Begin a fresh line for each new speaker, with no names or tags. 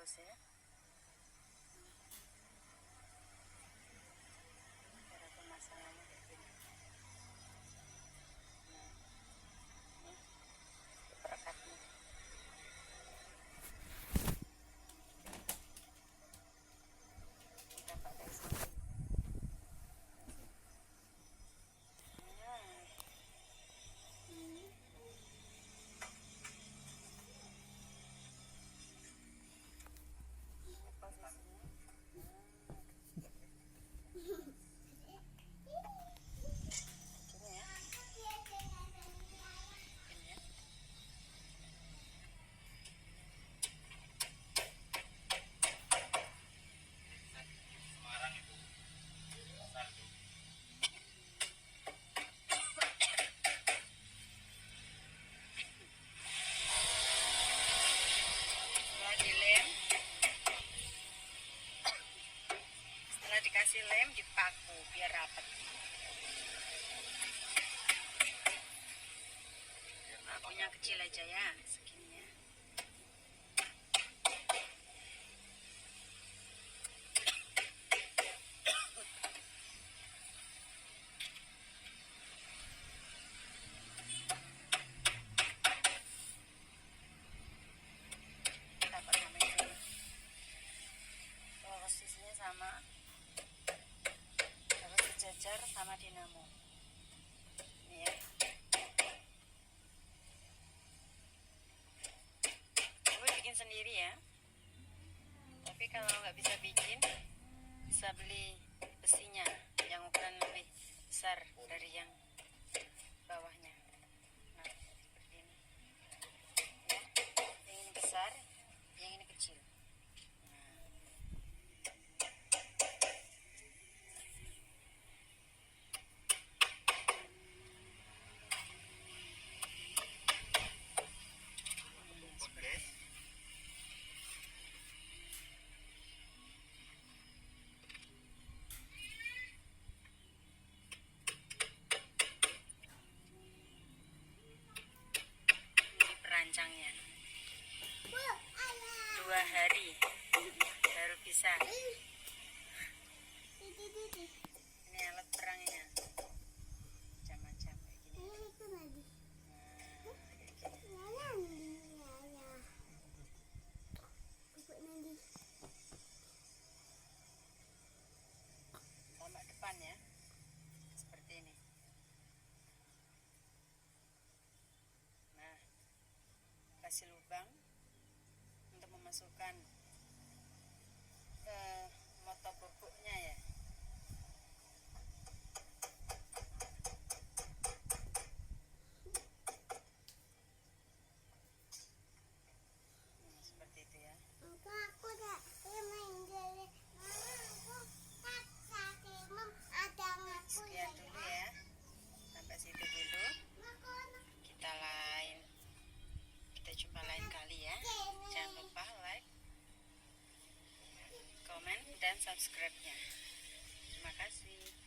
terus ya. Cara pemasangannya kayak gini. Nah, ini perekatnya. Kita pakai sini. Dikasih lem, dipaku biar rapat. Pakunya kecil aja ya, segini ya. Kita pakai meja. Posisinya sama. Sejajar sama dinamo ini ya. Gue bikin sendiri ya, tapi kalau nggak bisa bikin bisa beli besinya yang ukuran lebih besar dari yang bawahnya. Nah seperti ini ya, yang ini besar, yang ini kecil. Perancangnya 2 hari baru bisa. Ini alat perangnya macam-macam kayak gini. Sama depan ya, seperti ini. Nah, kasih lubang untuk memasukkan motor pupuknya ya. Seperti itu ya. Sekian dulu ya, sampai situ dulu. Kita jumpa lain kali ya. Jangan lupa like, komen, dan subscribe-nya. Terima kasih.